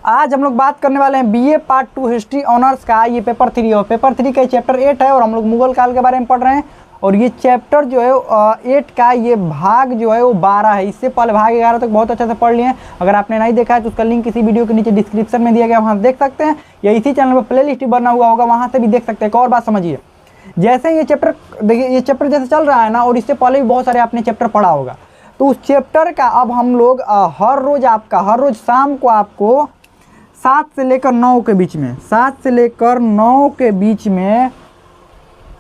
आज हम लोग बात करने वाले हैं बीए पार्ट 2 हिस्ट्री ऑनर्स का। ये पेपर 3 और पेपर 3 का चैप्टर 8 है और हम लोग मुगल काल के बारे में पढ़ रहे हैं। और ये चैप्टर जो है 8 का ये भाग जो है वो 12 है। इससे पहले भाग 11 तक बहुत अच्छे से पढ़ लिए हैं। अगर आपने नहीं देखा है तो उसका लिंक इसी वीडियो के नीचे डिस्क्रिप्शन में दिया गया, वहाँ देख सकते हैं, या इसी चैनल पर प्ले लिस्ट बना हुआ होगा, वहाँ से भी देख सकते हैं। एक और बात समझिए, जैसे ये चैप्टर देखिए, ये चैप्टर जैसे चल रहा है ना, और इससे पहले भी बहुत सारे आपने चैप्टर पढ़ा होगा, तो उस चैप्टर का अब हम लोग हर रोज़ शाम को आपको 7 से लेकर 9 के बीच में 7 से लेकर 9 के बीच में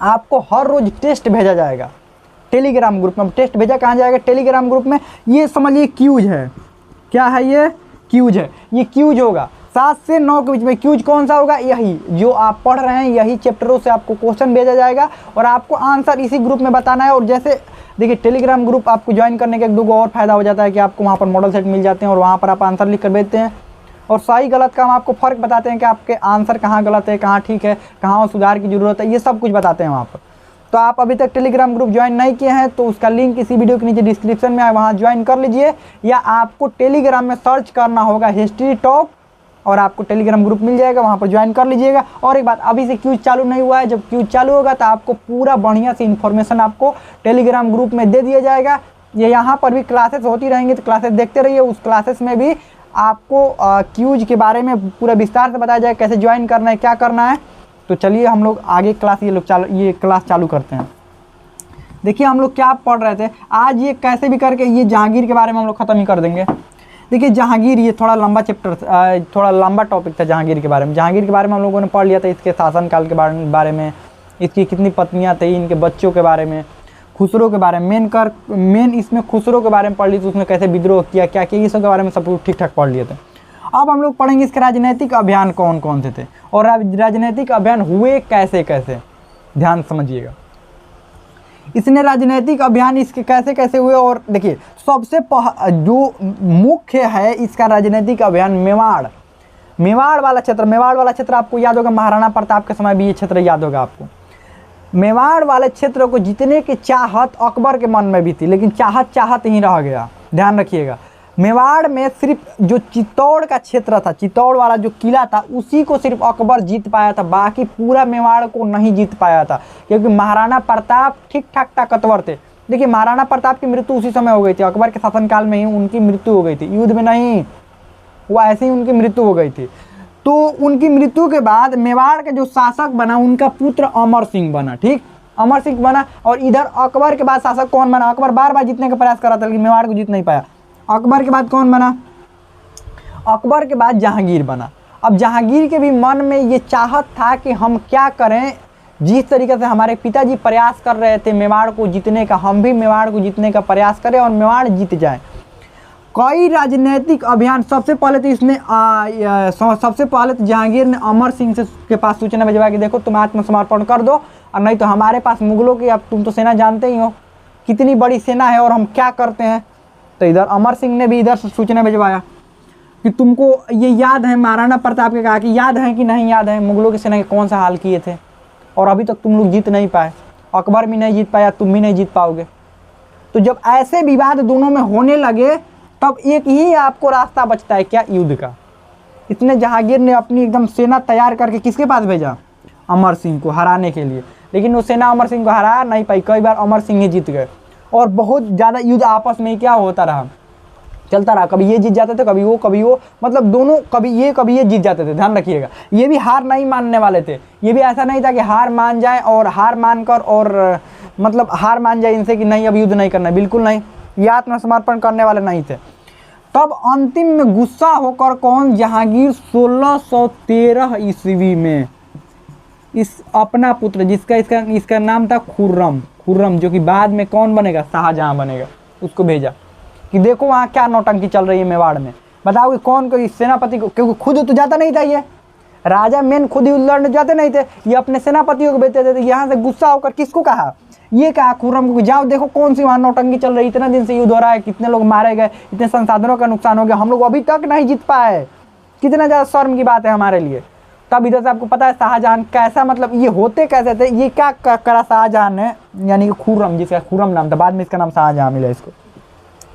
आपको हर रोज़ टेस्ट भेजा जाएगा टेलीग्राम ग्रुप में। टेस्ट भेजा कहाँ जाएगा? टेलीग्राम ग्रुप में। ये समझिए क्यूज है। क्या है ये? क्यूज है। ये क्यूज होगा 7 से 9 के बीच में। क्यूज कौन सा होगा? यही जो आप पढ़ रहे हैं, यही चैप्टरों से आपको क्वेश्चन भेजा जाएगा और आपको आंसर इसी ग्रुप में बताना है। और जैसे देखिए, टेलीग्राम ग्रुप आपको ज्वाइन करने का एक दो और फायदा हो जाता है कि आपको वहाँ पर मॉडल सेट मिल जाते हैं और वहाँ पर आप आंसर लिख कर भेजते हैं और सही गलत का हम आपको फ़र्क बताते हैं कि आपके आंसर कहाँ गलत है, कहाँ ठीक है, कहाँ सुधार की ज़रूरत है, ये सब कुछ बताते हैं वहाँ पर। तो आप अभी तक टेलीग्राम ग्रुप ज्वाइन नहीं किए हैं तो उसका लिंक इसी वीडियो के नीचे डिस्क्रिप्शन में है, वहाँ ज्वाइन कर लीजिए। या आपको टेलीग्राम में सर्च करना होगा हिस्ट्री टॉप और आपको टेलीग्राम ग्रुप मिल जाएगा, वहाँ पर ज्वाइन कर लीजिएगा। और एक बात, अभी से क्यूज चालू नहीं हुआ है, जब क्यूज चालू होगा तो आपको पूरा बढ़िया सी इन्फॉर्मेशन आपको टेलीग्राम ग्रुप में दे दिया जाएगा। ये यहाँ पर भी क्लासेस होती रहेंगी, तो क्लासेस देखते रहिए। उस क्लासेस में भी आपको क्यूज के बारे में पूरा विस्तार से बताया जाए, कैसे ज्वाइन करना है, क्या करना है। तो चलिए हम लोग आगे ये क्लास चालू करते हैं। देखिए हम लोग क्या पढ़ रहे थे आज, ये कैसे भी करके ये जहांगीर के बारे में हम लोग ख़त्म ही कर देंगे। देखिए जहांगीर, ये थोड़ा लंबा चैप्टर, थोड़ा लंबा टॉपिक था जहांगीर के बारे में। जहांगीर के बारे में हम लोगों ने पढ़ लिया था, इसके शासनकाल के बारे में, इसकी कितनी पत्नियाँ थी, इनके बच्चों के बारे में, खुसरो के बारे में, मेन इसमें खुसरो के बारे में पढ़ ली थी, उसने कैसे विद्रोह किया, क्या किया, ये सब के बारे में सब ठीक ठाक पढ़ लिए थे। अब हम लोग पढ़ेंगे इसके राजनीतिक अभियान कौन कौन से थे और राजनीतिक अभियान हुए कैसे कैसे। ध्यान समझिएगा, इसने राजनीतिक अभियान इसके कैसे कैसे हुए। और देखिए सबसे जो मुख्य है इसका राजनीतिक अभियान मेवाड़ वाला क्षेत्र आपको याद होगा, महाराणा प्रताप के समय भी ये क्षेत्र याद होगा आपको। मेवाड़ वाले क्षेत्र को जीतने की चाहत अकबर के मन में भी थी, लेकिन चाहत ही रह गया। ध्यान रखिएगा, मेवाड़ में सिर्फ जो चित्तौड़ का क्षेत्र था, चित्तौड़ वाला जो किला था, उसी को सिर्फ अकबर जीत पाया था, बाकी पूरा मेवाड़ को नहीं जीत पाया था, क्योंकि महाराणा प्रताप ठीक ठाक ताकतवर थे। देखिए महाराणा प्रताप की मृत्यु उसी समय हो गई थी, अकबर के शासनकाल में ही उनकी मृत्यु हो गई थी, युद्ध में नहीं, वो ऐसे ही उनकी मृत्यु हो गई थी। तो उनकी मृत्यु के बाद मेवाड़ के जो शासक बना उनका पुत्र अमर सिंह बना। ठीक, अमर सिंह बना। और इधर अकबर के बाद शासक कौन बना? अकबर बार बार जीतने का प्रयास कर रहा था, लेकिन मेवाड़ को जीत नहीं पाया। अकबर के बाद कौन बना? अकबर के बाद जहांगीर बना। अब जहांगीर के भी मन में ये चाहत था कि हम क्या करें, जिस तरीके से हमारे पिताजी प्रयास कर रहे थे मेवाड़ को जीतने का, हम भी मेवाड़ को जीतने का प्रयास करें और मेवाड़ जीत जाए। कई राजनीतिक अभियान, सबसे पहले तो जहांगीर ने अमर सिंह के पास सूचना भिजवा कि देखो तुम आत्मसमर्पण कर दो, और नहीं तो हमारे पास मुगलों की, अब तुम तो सेना जानते ही हो कितनी बड़ी सेना है और हम क्या करते हैं। तो इधर अमर सिंह ने भी इधर से सूचना भिजवाया कि तुमको ये याद है, महाराणा प्रताप के कहा कि याद है कि नहीं याद है मुगलों की सेना के कौन सा हाल किए थे, और अभी तक तुम लोग जीत नहीं पाए, अकबर भी नहीं जीत पाया, तुम भी नहीं जीत पाओगे। तो जब ऐसे विवाद दोनों में होने लगे तब एक ही आपको रास्ता बचता है, क्या? युद्ध का। इसने जहांगीर ने अपनी एकदम सेना तैयार करके किसके पास भेजा? अमर सिंह को हराने के लिए। लेकिन वो सेना अमर सिंह को हरा नहीं पाई, कई बार अमर सिंह ही जीत गए और बहुत ज़्यादा युद्ध आपस में क्या होता रहा, चलता रहा। कभी ये जीत जाते थे, कभी वो, मतलब दोनों, कभी ये जीत जाते थे। ध्यान रखिएगा, ये भी हार नहीं मानने वाले थे। ये भी ऐसा नहीं था कि हार मान जाए और हार मानकर और मतलब हार मान जाए इनसे कि नहीं अब युद्ध नहीं करना, बिल्कुल नहीं, ये आत्मसमर्पण करने वाले नहीं थे। तब अंतिम में गुस्सा होकर कौन? जहांगीर 1613 ईस्वी में इस अपना पुत्र, इसका नाम था खुर्रम, जो कि बाद में कौन बनेगा? शाहजहां बनेगा, उसको भेजा कि देखो वहाँ क्या नौटंकी चल रही है मेवाड़ में, बताओ कि कौन कोई सेनापति को, क्योंकि खुद तो जाता नहीं था, ये राजा मेन खुद ही लड़ने जाते नहीं थे, ये अपने सेनापतियों को भेजते थे। यहाँ से गुस्सा होकर किसको कहा? ये कहा खुर्रम को, जाओ देखो कौन सी वहाँ नौटंकी चल रही है, इतना दिन से युद्ध हो रहा है, कितने लोग मारे गए, इतने संसाधनों का नुकसान हो गया, हम लोग अभी तक नहीं जीत पाए, कितना ज़्यादा शर्म की बात है हमारे लिए। तब इधर से आपको पता है शाहजहां कैसा, मतलब ये होते कैसे थे, ये क्या करा शाहजहां ने, यानी कि खुर्रम, जिसका खुर्रम नाम था, बाद में इसका नाम शाहजहां मिला इसको।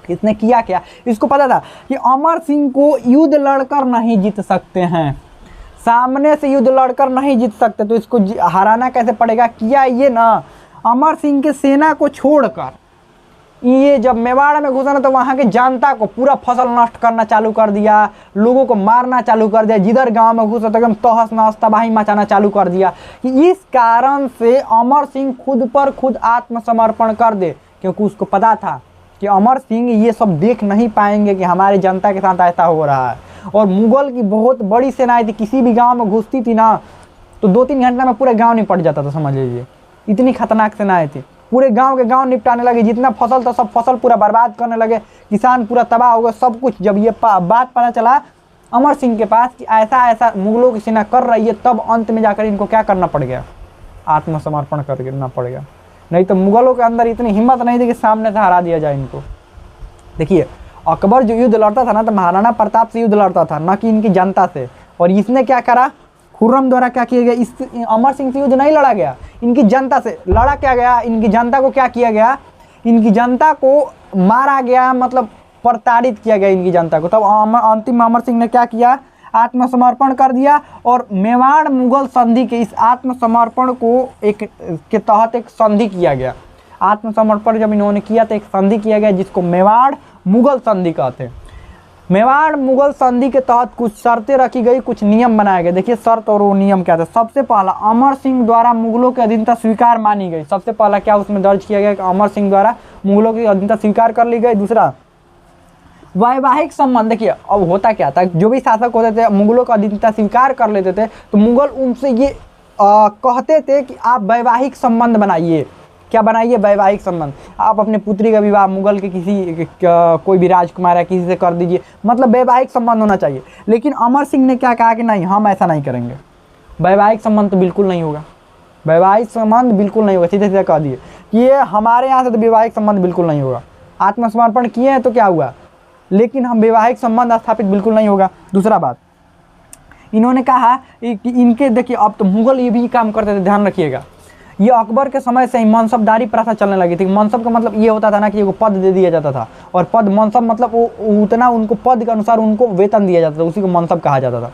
इसने किया क्या, इसको पता था कि अमर सिंह को युद्ध लड़कर नहीं जीत सकते हैं, सामने से युद्ध लड़कर नहीं जीत सकते, तो इसको हराना कैसे पड़ेगा। किया ये ना, अमर सिंह के सेना को छोड़कर ये जब मेवाड़ में घुसा ना तो वहाँ के जनता को पूरा फसल नष्ट करना चालू कर दिया, लोगों को मारना चालू कर दिया, जिधर गांव में घुसा तो एकदम तहस नहस तबाही मचाना चालू कर दिया। कि इस कारण से अमर सिंह खुद पर खुद आत्मसमर्पण कर दे, क्योंकि उसको पता था कि अमर सिंह ये सब देख नहीं पाएंगे कि हमारे जनता के साथ ऐसा हो रहा है। और मुगल की बहुत बड़ी सेनाएं थी, किसी भी गाँव में घुसती थी ना तो 2-3 घंटा में पूरा गाँव निपट जाता था, समझ लीजिए, इतनी खतरनाक सेनाएं थी। पूरे गांव के गांव निपटाने लगे, जितना फसल था सब फसल पूरा बर्बाद करने लगे, किसान पूरा तबाह हो गए, सब कुछ। जब ये बात पता चला अमर सिंह के पास कि ऐसा ऐसा मुगलों की सेना कर रही है, तब अंत में जाकर इनको क्या करना पड़ गया, आत्मसमर्पण करना पड़ गया। नहीं तो मुगलों के अंदर इतनी हिम्मत नहीं थी कि सामने से हरा दिया जाए इनको। देखिए अकबर जो युद्ध लड़ता था ना तो महाराणा प्रताप से युद्ध लड़ता था, न कि इनकी जनता से। और इसने क्या करा, खुर्रम द्वारा क्या किया गया, इस अमर सिंह से युद्ध नहीं लड़ा गया, इनकी जनता से लड़ा क्या गया, इनकी जनता को क्या किया गया, इनकी जनता को मारा गया, मतलब प्रताड़ित किया गया इनकी जनता को। तब अंतिम अमर सिंह ने क्या किया, आत्मसमर्पण कर दिया। और मेवाड़ मुगल संधि के इस आत्मसमर्पण को के तहत एक संधि किया गया। आत्मसमर्पण जब इन्होंने किया तो एक संधि किया गया जिसको मेवाड़ मुगल संधि कहते हैं। मेवाड़ मुगल संधि के तहत कुछ शर्तें रखी गई, कुछ नियम बनाए गए। देखिए शर्त और वो नियम क्या थे। सबसे पहला, अमर सिंह द्वारा मुगलों की अधीनता स्वीकार मानी गई। सबसे पहला क्या उसमें दर्ज किया गया कि अमर सिंह द्वारा मुगलों की अधीनता स्वीकार कर ली गई। दूसरा, वैवाहिक संबंध। देखिए अब होता क्या था, जो भी शासक होते थे मुगलों का अधीनता स्वीकार कर लेते थे तो मुगल उनसे ये कहते थे कि आप वैवाहिक संबंध बनाइए। क्या बनाइए, वैवाहिक संबंध। आप अपने पुत्री का विवाह मुगल के किसी कोई भी राजकुमार या किसी से कर दीजिए, मतलब वैवाहिक संबंध होना चाहिए। लेकिन अमर सिंह ने क्या कहा कि नहीं, हम ऐसा नहीं करेंगे, वैवाहिक संबंध तो बिल्कुल नहीं होगा, वैवाहिक संबंध बिल्कुल नहीं होगा। सीधे सीधे कह दिए कि ये हमारे यहाँ से तो वैवाहिक संबंध बिल्कुल नहीं होगा। आत्मसमर्पण किए हैं तो क्या हुआ, लेकिन हम वैवाहिक संबंध स्थापित बिल्कुल नहीं होगा। दूसरा बात, इन्होंने कहा कि इनके, देखिए अब तो मुगल ये भी काम करते थे, ध्यान रखिएगा। ये अकबर के समय से ही मनसबदारी प्रथा चलने लगी थी। मनसब का मतलब ये होता था ना कि एगो पद दे दिया जाता था, और पद मनसब मतलब वो उतना उनको पद के अनुसार उनको वेतन दिया जाता था, उसी को मनसब कहा जाता था।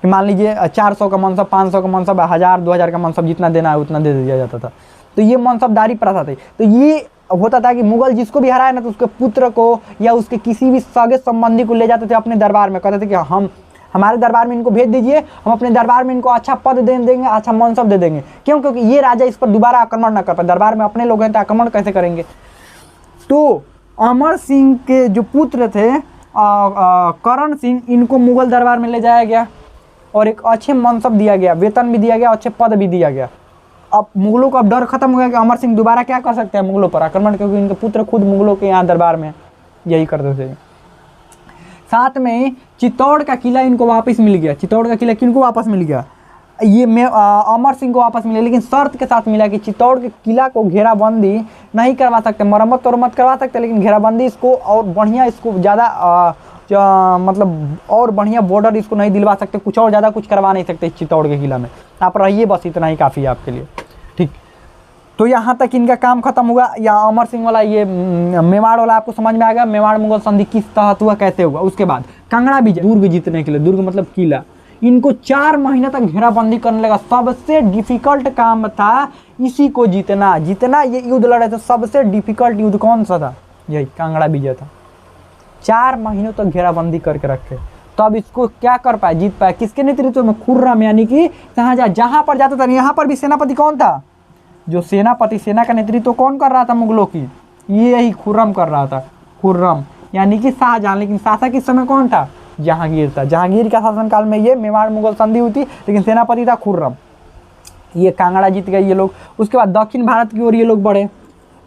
कि मान लीजिए 400 का मनसब, 500 का मनसब, 1000-2000 का मनसब, जितना देना है उतना दे दिया जाता था। तो ये मनसबदारी प्रथा थी। तो ये होता था कि मुगल जिसको भी हराए ना तो उसके पुत्र को या उसके किसी भी सगे संबंधी को ले जाते थे अपने दरबार में, कहते थे कि हम हमारे दरबार में इनको भेज दीजिए, हम अपने दरबार में इनको अच्छा पद दे देंगे, अच्छा मनसब दे देंगे। क्यों, क्योंकि ये राजा इस पर दोबारा आक्रमण ना कर पाए। दरबार में अपने लोग हैं तो आक्रमण कैसे करेंगे। तो अमर सिंह के जो पुत्र थे करण सिंह, इनको मुगल दरबार में ले जाया गया और एक अच्छे मनसब दिया गया, वेतन भी दिया गया, अच्छे पद भी दिया गया। अब मुगलों का अब डर खत्म हो गया कि अमर सिंह दोबारा क्या कर सकते हैं, मुगलों पर आक्रमण, क्योंकि इनके पुत्र खुद मुगलों के यहाँ दरबार में यही करते थे। साथ में चित्तौड़ का किला इनको वापस मिल गया। चित्तौड़ का किला किनको वापस मिल गया, ये अमर सिंह को वापस मिला, लेकिन शर्त के साथ मिला कि चित्तौड़ के किला को घेराबंदी नहीं करवा सकते, मरम्मत करवा सकते, लेकिन घेराबंदी इसको और बढ़िया, इसको ज़्यादा मतलब और बढ़िया बॉर्डर इसको नहीं दिलवा सकते, कुछ और ज़्यादा कुछ करवा नहीं सकते इस चित्तौड़ के किला में। आप रहिए, बस इतना ही काफ़ी है आपके लिए, ठीक। तो यहाँ तक इनका काम खत्म हुआ। या अमर सिंह वाला ये मेवाड़ वाला आपको समझ में आ गया, मेवाड़ मुगल संधि किस तहत हुआ, कैसे हुआ। उसके बाद कांगड़ा विजय, दुर्ग जीतने के लिए, दुर्ग मतलब किला, इनको 4 महीने तक घेराबंदी करने लगा। सबसे डिफिकल्ट काम था इसी को जीतना। ये युद्ध लड़े थे, सबसे डिफिकल्ट युद्ध कौन सा था, यही कांगड़ा विजय था। 4 महीनों तक घेराबंदी करके रखे, तब इसको क्या कर पाए, जीत पाए। किसके नेतृत्व में, खुर्रम, यानी कि शाहजहां। जहां पर जाता था, यहाँ पर भी सेनापति कौन था, जो सेनापति, सेना का नेतृत्व कौन कर रहा था मुगलों की, यही खुर्रम कर रहा था। खुर्रम यानी कि शाहजहां, लेकिन शासक इस समय कौन था, जहांगीर था। जहांगीर का शासनकाल में ये मेवाड़ मुगल संधि हुई थी, लेकिन सेनापति था खुर्रम। ये कांगड़ा जीत गए ये लोग। उसके बाद दक्षिण भारत की ओर ये लोग बढ़े।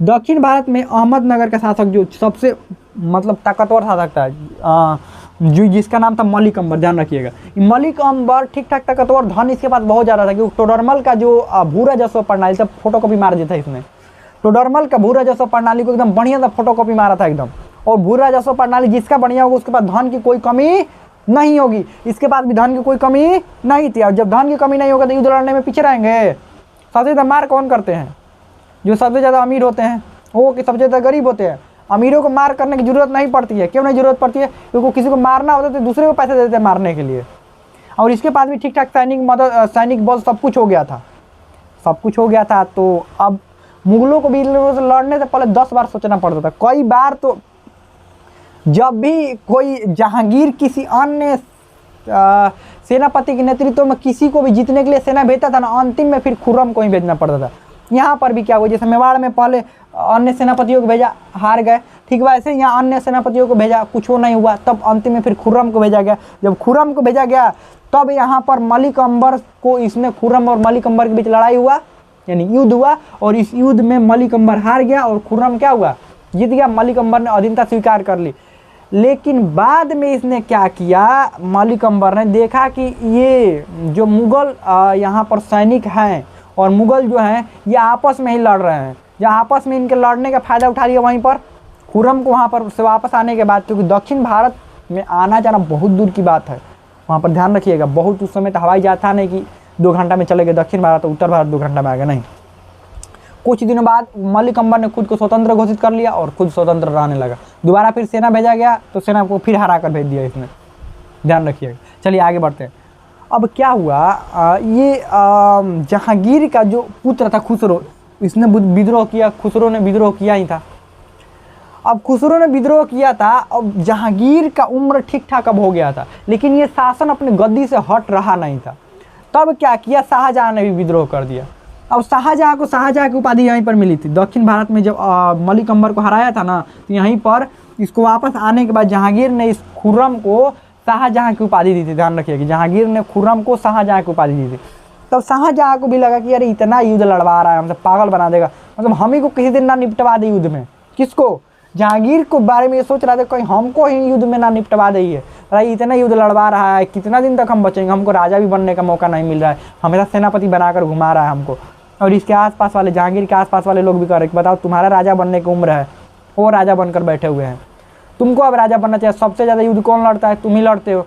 दक्षिण भारत में अहमदनगर का शासक जो सबसे मतलब ताकतवर शासक था, जो जिसका नाम था मलिक अंबर, ध्यान रखिएगा। मलिक अंबर ठीक ठाक ताकतवर, धन इसके पास बहुत ज़्यादा था। क्योंकि टोडरमल का जो भू राजस्व प्रणाली था, फोटो कॉपी मार दिया था इसने। टोडरमल का भू राजस्व प्रणाली को एकदम बढ़िया था, फोटो कॉपी मारा था एकदम। और भू राजस्व प्रणाली जिसका बढ़िया होगा उसके पास धन की कोई कमी नहीं होगी। इसके पास भी धन की कोई कमी नहीं थी। और जब धन की कमी नहीं होगा तो युद्ध लड़ने में पीछे रहेंगे। सबसे ज़्यादा मार कौन करते हैं, जो सबसे ज़्यादा अमीर होते हैं वो, कि सबसे ज़्यादा गरीब होते हैं। अमीरों को मार करने की जरूरत नहीं पड़ती है। क्यों नहीं जरूरत पड़ती है? क्योंकि किसी को मारना होता तो दूसरे को पैसे देते हैं मारने के लिए। और इसके पास भी ठीक ठाक सैनिक बल सब कुछ हो गया था, सब कुछ हो गया था। तो अब मुगलों को भी लड़ने से पहले 10 बार सोचना पड़ता था। कई बार तो जब भी कोई जहांगीर किसी अन्य सेनापति के नेतृत्व में किसी को भी जीतने के लिए सेना भेजता था ना, अंतिम में फिर खुर्रम को ही भेजना पड़ता था। यहाँ पर भी क्या हुआ, जैसे मेवाड़ में पहले अन्य सेनापतियों को भेजा, हार गए, ठीक वैसे यहाँ अन्य सेनापतियों को भेजा, कुछ नहीं हुआ, तब अंतिम में फिर खुर्रम को भेजा गया। जब खुर्रम को भेजा गया तब यहाँ पर मलिक अंबर को, इसमें खुर्रम और मलिक अंबर के बीच लड़ाई हुआ, यानी युद्ध हुआ, और इस युद्ध में मलिक अंबर हार गया और खुर्रम क्या हुआ, जीत गया। मलिक अंबर ने अधीनता स्वीकार कर ली। लेकिन बाद में इसने क्या किया, मलिक अंबर ने देखा कि ये जो मुगल यहाँ पर सैनिक हैं और मुगल जो हैं ये आपस में ही लड़ रहे हैं, जब आपस में इनके लड़ने का फ़ायदा उठा लिया, वहीं पर खुर्रम को वहाँ पर से वापस आने के बाद, क्योंकि दक्षिण भारत में आना जाना बहुत दूर की बात है, वहाँ पर ध्यान रखिएगा, बहुत उस समय तो हवाई जहाज था नहीं कि 2 घंटा में चले गए दक्षिण भारत, उत्तर भारत 2 घंटा में आ गए, नहीं। कुछ दिनों बाद मलिक अंबर ने खुद को स्वतंत्र घोषित कर लिया और खुद स्वतंत्र रहने लगा। दोबारा फिर सेना भेजा गया तो सेना को फिर हरा कर भेज दिया इसने, ध्यान रखिएगा। चलिए आगे बढ़ते हैं। अब क्या हुआ, ये जहांगीर का जो पुत्र था खुसरो, इसने विद्रोह किया। खुसरो ने विद्रोह किया ही था। अब खुसरो ने विद्रोह किया था, अब जहांगीर का उम्र ठीक ठाक अब हो गया था, लेकिन ये शासन अपने गद्दी से हट रहा नहीं था। तब क्या किया, शाहजहां ने भी विद्रोह कर दिया। अब शाहजहां को शाहजहां की उपाधि यहीं पर मिली थी। दक्षिण भारत में जब मलिक अंबर को हराया था ना, तो यहीं पर इसको वापस आने के बाद जहांगीर ने इस खुर्रम को शाहजहां की उपाधि दी थी। ध्यान रखिए कि जहांगीर ने खुर्रम को शाहजहां की उपाधि दी थी। तब शाहजहां को भी लगा कि अरे इतना युद्ध लड़वा रहा है, हमसे पागल बना देगा, मतलब हम ही को किसी दिन ना निपटवा दे युद्ध में। किसको? जहांगीर को बारे में ये सोच रहा था कहीं हमको ही युद्ध में ना निपटवा दे, अरे इतना युद्ध लड़वा रहा है, कितना दिन तक हम बचेंगे, हमको राजा भी बनने का मौका नहीं मिल रहा है, हमेशा सेनापति बनाकर घुमा रहा है हमको। और इसके आसपास वाले, जहांगीर के आसपास वाले लोग भी कह रहे कि बताओ तुम्हारा राजा बनने की उम्र है, वो राजा बनकर बैठे हुए हैं, तुमको अब राजा बनना चाहिए। सबसे ज़्यादा युद्ध कौन लड़ता है? तुम ही लड़ते हो,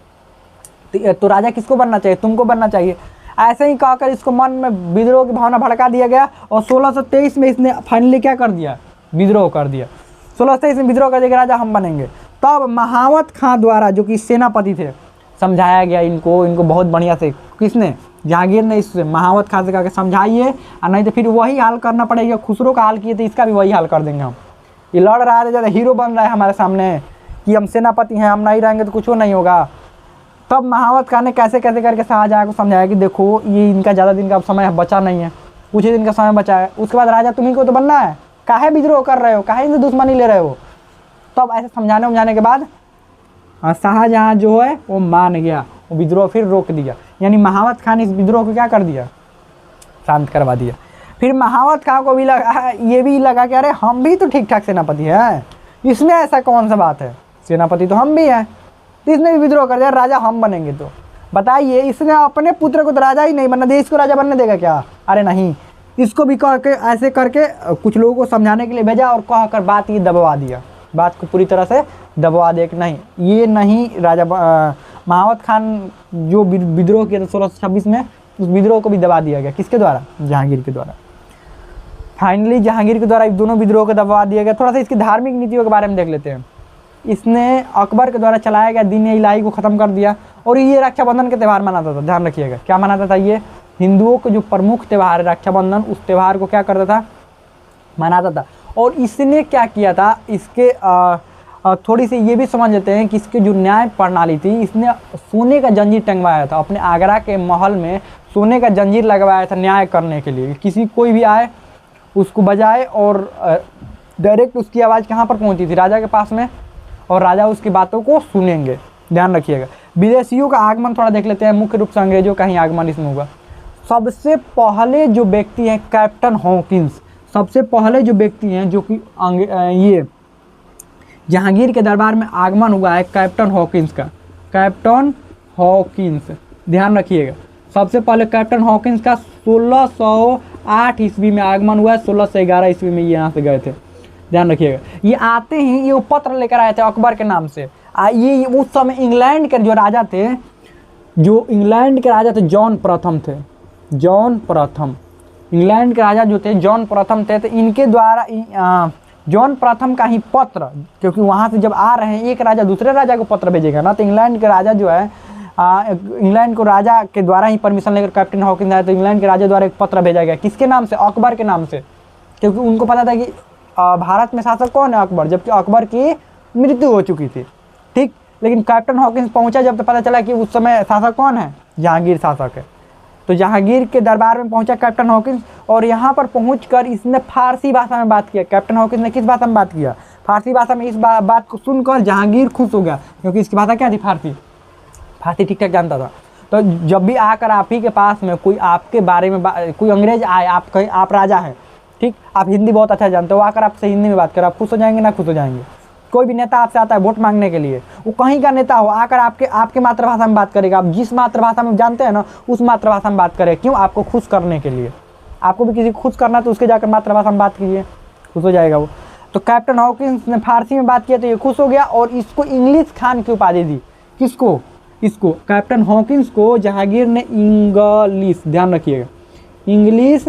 तो राजा किसको बनना चाहिए? तुमको बनना चाहिए। ऐसे ही कहकर इसको मन में विद्रोह की भावना भड़का दिया गया और 1623 में इसने फाइनली क्या कर दिया, विद्रोह कर दिया। 1623 में विद्रोह कर दिया, राजा हम बनेंगे। तब महावत खां द्वारा, जो कि सेनापति थे, समझाया गया इनको बहुत बढ़िया से। किसने? जहांगीर ने इससे महावत खां से कहा कि समझाइए, और नहीं तो फिर वही हाल करना पड़ेगा। खुसरो का हाल किए थे, इसका भी वही हाल कर देंगे हम। ये लड़ रहा है, ज़्यादा हीरो बन रहा है हमारे सामने कि हम सेनापति हैं, हम नहीं रहेंगे तो कुछ नहीं होगा। तब महावत खां ने कैसे कैसे करके शाहजहां को समझाया कि देखो ये इनका ज़्यादा दिन का अब समय बचा नहीं है, कुछ ही दिन का समय बचा है, उसके बाद राजा तुम्ही को तो बनना है, काहे विद्रोह कर रहे हो, काहे इनसे दुश्मनी ले रहे हो। तब ऐसे समझाने के बाद शाहजहां जो है वो मान गया, वो विद्रोह फिर रोक दिया। यानी महावत खां ने इस विद्रोह को क्या कर दिया, शांत करवा दिया। फिर महावत खां को भी ये भी लगा कि अरे हम भी तो ठीक ठाक सेनापति हैं, इसमें ऐसा कौन सा बात है, सेनापति तो हम भी हैं। तो इसने भी विद्रोह कर दिया, राजा हम बनेंगे। तो बताइए, इसने अपने पुत्र को तो राजा ही नहीं बनना दिया, इसको राजा बनने देगा क्या? अरे नहीं, इसको भी कह के ऐसे करके कुछ लोगों को समझाने के लिए भेजा और कह कर बात ये दबवा दिया, बात को पूरी तरह से दबवा दे कि नहीं ये नहीं राजा। महावत खान जो विद्रोह किया था 1626 में, उस विद्रोह को भी दबा दिया गया। किसके द्वारा? जहांगीर के द्वारा। फाइनली जहांगीर के द्वारा दोनों विद्रोह को दबा दिया गया। थोड़ा सा इसकी धार्मिक नीतियों के बारे में देख लेते हैं। इसने अकबर के द्वारा चलाया गया दीन इलाही को ख़त्म कर दिया और ये रक्षाबंधन के त्यौहार मनाता था। ध्यान रखिएगा, क्या मनाता था? ये हिंदुओं को जो प्रमुख त्यौहार है रक्षाबंधन, उस त्यौहार को क्या करता था, मनाता था। और इसने क्या किया था, इसके थोड़ी सी ये भी समझ लेते हैं कि इसकी जो न्याय प्रणाली थी, इसने सोने का जंजीर टंगवाया था अपने आगरा के महल में, सोने का जंजीर लगवाया था न्याय करने के लिए। किसी कोई भी आए उसको बजाए और डायरेक्ट उसकी आवाज़ कहाँ पर पहुँची थी, राजा के पास में, और राजा उसकी बातों को सुनेंगे। ध्यान रखिएगा। विदेशियों का आगमन थोड़ा देख लेते हैं, मुख्य रूप से अंग्रेजों का ही आगमन इसमें हुआ। सबसे पहले जो व्यक्ति हैं कैप्टन हॉकिंस, सबसे पहले जो व्यक्ति हैं जो कि ये जहांगीर के दरबार में आगमन हुआ है कैप्टन हॉकिंस का, कैप्टन हॉकिंस। ध्यान रखिएगा, सबसे पहले कैप्टन हॉकिंस का 1608 ईस्वी में आगमन हुआ है, 1611 ईस्वी में ये यहाँ से गए थे। ध्यान रखिएगा, ये आते ही ये पत्र लेकर आए थे अकबर के नाम से। ये उस समय इंग्लैंड के जो राजा थे, जो इंग्लैंड के राजा थे जॉन प्रथम थे, जॉन प्रथम, इंग्लैंड के राजा जो थे जॉन प्रथम थे। तो इनके द्वारा जॉन प्रथम का ही पत्र, क्योंकि वहाँ से जब आ रहे हैं एक राजा दूसरे राजा को पत्र भेजेगा ना, तो इंग्लैंड के राजा जो है इंग्लैंड को राजा के द्वारा ही परमिशन लेकर कैप्टन हॉकिंस आया, तो इंग्लैंड के राजा द्वारा एक पत्र भेजा गया। किसके नाम से? अकबर के नाम से, क्योंकि उनको पता था कि भारत में शासक कौन है? अकबर, जबकि अकबर की मृत्यु हो चुकी थी। ठीक, लेकिन कैप्टन हॉकिंस पहुंचा जब, तो पता चला कि उस समय शासक कौन है? जहांगीर शासक है। तो जहांगीर के दरबार में पहुंचा कैप्टन हॉकिंस, और यहाँ पर पहुंचकर इसने फारसी भाषा में बात किया। कैप्टन हॉकिंस ने किस भाषा में बात किया? फारसी भाषा में। इस बात को सुनकर जहांगीर खुश हो गया, क्योंकि इसकी भाषा क्या थी? फारसी। फारसी ठीक ठाक जानता था। तो जब भी आकर आप ही के पास में कोई आपके बारे में कोई अंग्रेज आए, आप कहें आप राजा हैं, ठीक, आप हिंदी बहुत अच्छा जानते हो, आकर आपसे हिंदी में बात करें, आप खुश हो जाएंगे ना खुश हो जाएंगे? कोई भी नेता आपसे आता है वोट मांगने के लिए, वो कहीं का नेता हो, आकर आपके मातृभाषा में बात करेगा। आप जिस मातृभाषा में जानते हैं ना, उस मातृभाषा में बात करें। क्यों? आपको खुश करने के लिए। आपको भी किसी को खुश करना तो उसके जाकर मातृभाषा में बात कीजिए, खुश हो जाएगा वो। तो कैप्टन हॉकिंस ने फारसी में बात किया तो ये खुश हो गया, और इसको इंग्लिश खान की उपाधि दी। किसको? इसको, कैप्टन हॉकिंस को जहांगीर ने इंग्लिश, ध्यान रखिएगा, इंग्लिश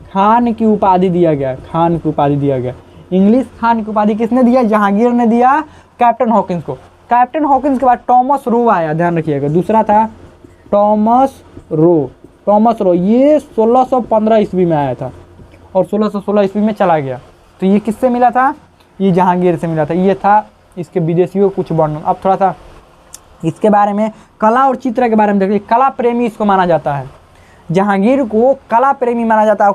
खान की उपाधि दिया गया। खान की उपाधि दिया गया। इंग्लिश खान की उपाधि किसने दिया? जहांगीर ने दिया कैप्टन हॉकिंस को। कैप्टन हॉकिंस के बाद टॉमस रो आया, ध्यान रखिएगा, दूसरा था टॉमस रो। टॉमस रो ये 1615 ईस्वी में आया था और 1616 ईस्वी में चला गया। तो ये किससे मिला था? ये जहांगीर से मिला था। ये था इसके विदेशियों कुछ वर्णन। अब थोड़ा सा इसके बारे में, कला और चित्र के बारे में देखिए। कला प्रेमी इसको माना जाता है, जहांगीर को कला प्रेमी माना जाता है।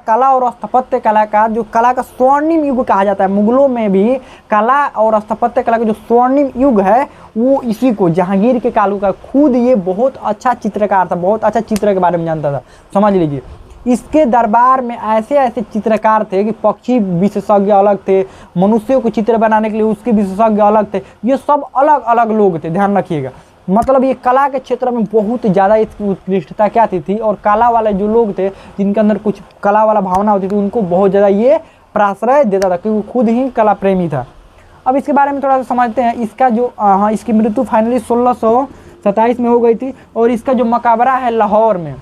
कला और स्थापत्य कला का जो कला का स्वर्णिम युग कहा जाता है। मुगलों में भी कला और स्थापत्य कला का जो स्वर्णिम युग है वो इसी को, जहांगीर के काल का। खुद ये बहुत अच्छा चित्रकार था, बहुत अच्छा चित्र के बारे में जानता था, समझ लीजिए। इसके दरबार में ऐसे ऐसे चित्रकार थे कि पक्षी विशेषज्ञ अलग थे, मनुष्यों को चित्र बनाने के लिए उसके विशेषज्ञ अलग थे। ये सब अलग अलग लोग थे, ध्यान रखिएगा। मतलब ये कला के क्षेत्र में बहुत ज़्यादा इसकी उत्कृष्टता क्या थी, और कला वाले जो लोग थे जिनके अंदर कुछ कला वाला भावना होती थी, उनको बहुत ज़्यादा ये प्राश्रय देता था, क्योंकि खुद ही कला प्रेमी था। अब इसके बारे में थोड़ा सा समझते हैं। इसका जो इसकी मृत्यु फाइनली 1627 में हो गई थी, और इसका जो मकबरा है लाहौर में,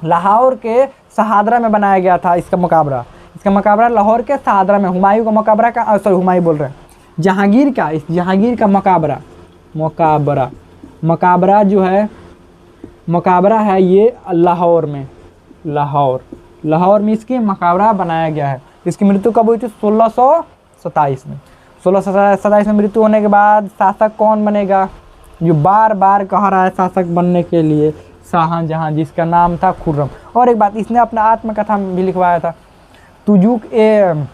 लाहौर के शहादरा में बनाया गया था इसका मकबरा। इसका मकबरा लाहौर के शहादरा में, हुमायूं का मकबरा का, सॉरी हुमायूं बोल रहे हैं, जहांगीर का, इस जहांगीर का मकबरा जो है, मकबरा है ये लाहौर में। लाहौर में इसकी मकबरा बनाया गया है। इसकी मृत्यु कब हुई थी? 1627 में। 1627 में मृत्यु होने के बाद शासक कौन बनेगा? जो बार बार कह रहा है शासक बनने के लिए, शाहजहां, जिसका नाम था खुर्रम। और एक बात, इसने अपना आत्मकथा भी लिखवाया था, तुजुक ए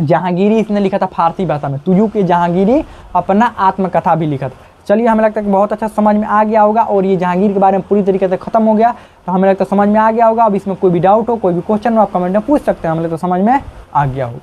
जहांगीरी, इसने लिखा था फारसी भाषा में। तुजुक ए जहांगीरी अपना आत्मकथा भी लिखा था। चलिए, हमें लगता है कि बहुत अच्छा समझ में आ गया होगा, और ये जहांगीर के बारे में पूरी तरीके से खत्म हो गया। तो हमें लगता है समझ में आ गया होगा। अब इसमें कोई भी डाउट हो, कोई भी क्वेश्चन हो, आप कमेंट में पूछ सकते हैं। हमें लगता है समझ में आ गया होगा।